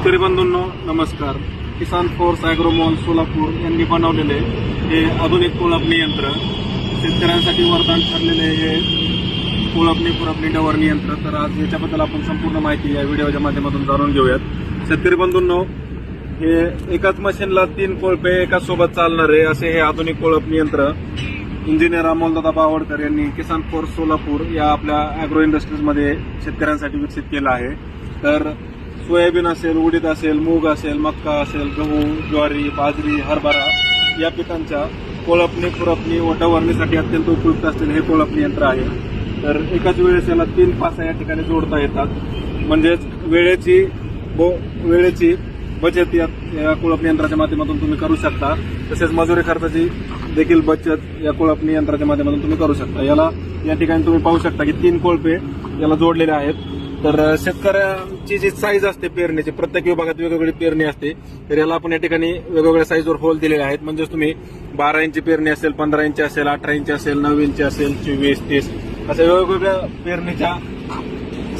शेतकरी बंधूंनो नमस्कार. किसान फोर्स ॲग्रोमॉल सोलापूर यांनी बनवलेले हे आधुनिक कोळपणी यंत्र शेतकऱ्यांसाठी वरदान ठरलेले हे कोळपणी खुरपणी डवरणी यंत्र. तर आज याच्याबद्दल आपण संपूर्ण माहिती या व्हिडिओच्या माध्यमातून जाणून घेऊयात. शेतकरी बंधूंनो, हे एकाच मशीनला 3 कोळपे एकाच सोबत चालणारे असे हे आधुनिक कोळपणी यंत्र इंजिनियर अमोलदादा बावडकर यांनी किसान फोर्स सोलापूर या आपल्या ॲग्रो इंडस्ट्रीजमध्ये शेतकऱ्यांसाठी विकसित केलं आहे. तर सोयाबीन असेल, उडीद असेल, मूग असेल, मक्का असेल, गहू, ज्वारी, बाजरी, हरभरा या पिकांच्या कोळपणी खुरपणी व डवरणीसाठी अत्यंत उपयुक्त असलेले हे कोळपणी यंत्र आहे. तर एकाच वेळेस याला 3 पासा या ठिकाणी जोडता येतात. म्हणजेच वेळेची बचत या कोळपणी यंत्राच्या माध्यमातून तुम्ही करू शकता. तसेच मजुरी खर्चाची देखील बचत या कोळपणी यंत्राच्या माध्यमातून तुम्ही करू शकता. याला या ठिकाणी तुम्ही पाहू शकता की 3 कोळपे याला जोडलेले आहेत. तर शेतकऱ्यांची जी साईज असते पेरणीची, प्रत्येक विभागात वेगवेगळी पेरणी असते. तर याला आपण या ठिकाणी वेगवेगळ्या साईजवर होल दिलेले आहेत. म्हणजेच तुम्ही 12 इंची पेरणी असेल, 15 इंची असेल, 18 इंची असेल, 9 इंची असेल, 24, 30 अशा वेगवेगळ्या पेरणीच्या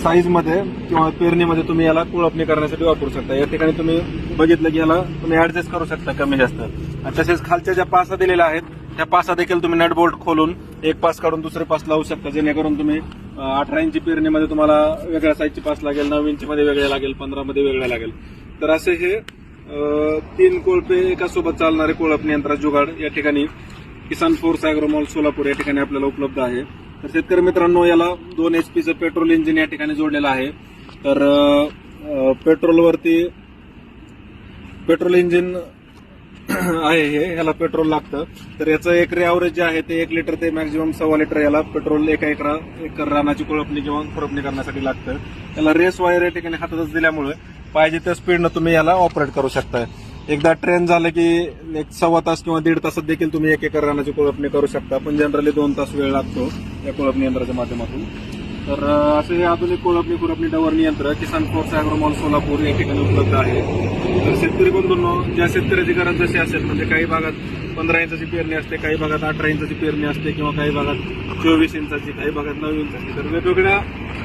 साईजमध्ये किंवा पेरणीमध्ये तुम्ही याला कोळपणी करण्यासाठी वापरू शकता. या ठिकाणी तुम्ही बघितलं की याला तुम्ही ऍडजस्ट करू शकता कमी जास्त. आणि तसेच खालच्या ज्या पासा दिलेल्या आहेत त्या पासा देखील तुम्ही नट बोल्ट खोलून एक पास काढून दुसरे पास लावू शकता. जेणेकरून तुम्ही 18 इंची पेरणीमध्ये तुम्हाला वेगळ्या साईजची पास लागेल, 9 इंचीमध्ये वेगळ्या लागेल, 15 मध्ये वेगळ्या लागेल. तर असे हे 3 कोळपे एकासोबत चालणारे कोळपणी यंत्र जुगाड या ठिकाणी किसान फोर्स ॲग्रोमॉल सोलापूर या ठिकाणी आपल्याला उपलब्ध आहे. तर शेतकरी मित्रांनो, याला 2 HP पेट्रोल इंजिन या ठिकाणी जोडलेलं आहे. तर पेट्रोल इंजिन आहे हे, याला पेट्रोल लागतं. तर याचं एकरी ॲव्हरेज जे आहे ते 1 लिटर ते मॅक्झिमम 1.25 लिटर याला पेट्रोल एकर रानाची कोळपणी किंवा खुरपणी करण्यासाठी लागतं. त्याला रेस वायर या ठिकाणी हातातच दिल्यामुळे पाहिजे त्या स्पीडनं तुम्ही याला ऑपरेट करू शकता. एकदा ट्रेन झालं की 1.25 तास किंवा 1.5 तासात देखील तुम्ही 1 एकर रानाची कोळपणी करू शकता. पण जनरली 2 तास वेळ लागतो या कोळपणी यंत्राच्या माध्यमातून. तर असे हे आधुनिक कोळपणी खुरपणी डवरणी यंत्र किसान फोर्स ॲग्रोमॉल सोलापूर या ठिकाणी उपलब्ध आहे. तर शेतकरी बंधूंनो, ज्या शेतकऱ्याची गरज जशी असेल, म्हणजे काही भागात 15 इंचाची पेरणी असते, काही भागात 18 इंचाची पेरणी असते किंवा काही भागात 24 इंचाची, काही भागात 9 इंचाची. तर वेगवेगळ्या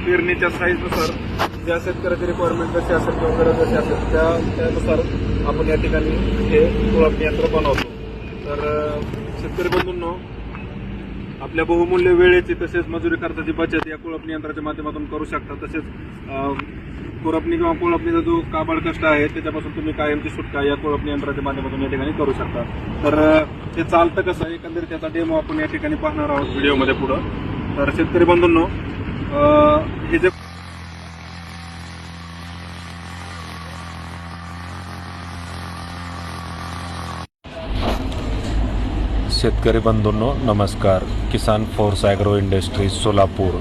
पेरणीच्या साईजनुसार ज्या शेतकऱ्याची रिक्वायरमेंट जशी असेल किंवा गरज जशी असेल त्यानुसार आपण या ठिकाणी हे कोळपणी यंत्र बनवतो. तर शेतकरी बंधूंनो, आपल्या बहुमूल्य वेळेची तसेच मजुरी खर्चाची बचत या कोळपणी यंत्राच्या माध्यमातून करू शकता. तसेच खुरपणी किंवा कोळपणीचा जो काबाड कष्ट आहे त्याच्यापासून तुम्ही कायमची सुटका या कोळपणी यंत्राच्या माध्यमातून या ठिकाणी करू शकता. तर ते चालतं कसं, एकंदरीत त्याचा डेमो आपण या ठिकाणी पाहणार आहोत व्हिडिओमध्ये पुढं. तर शेतकरी बंधूंनो, हे जे शेतकरी बंधूंनो नमस्कार. किसान force agro industries Solapur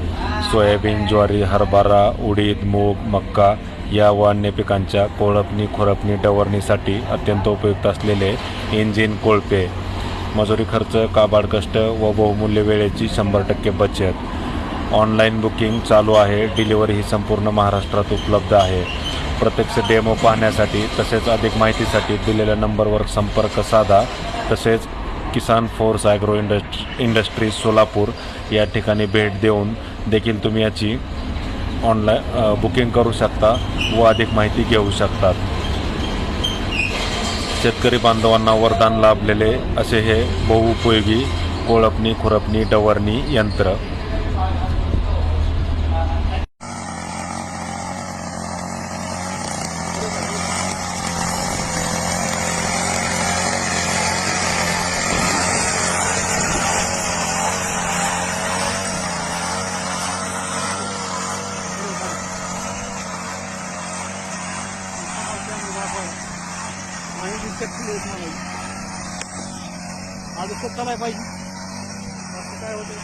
soybean, ज्वारी, हरभरा, उडीद, मूग, मक्का या व अन्य पिकांच्या कोळपणी खुरपणी डवरणीसाठी अत्यंत उपयुक्त असलेले इंजिन कोळपे, मजुरी खर्च, काबाड कष्ट व बहुमूल्य वेळेची 100% बचत. ऑनलाईन बुकिंग चालू आहे. डिलिव्हरी ही संपूर्ण महाराष्ट्रात उपलब्ध आहे. प्रत्यक्ष डेमो पाहण्यासाठी तसेच अधिक माहितीसाठी दिलेल्या नंबरवर संपर्क साधा. तसेच किसान फोर्स ॲग्रो इंडस्ट्रीज सोलापूर या ठिकाणी भेट देऊन देखील तुम्ही याची ऑनलाईन बुकिंग करू शकता व अधिक माहिती घेऊ शकतात. शेतकरी बांधवांना वरदान लाभलेले असे हे बहुउपयोगी कोळपणी खुरपणी डवरणी यंत्र. पाहिजे असं काय होतं.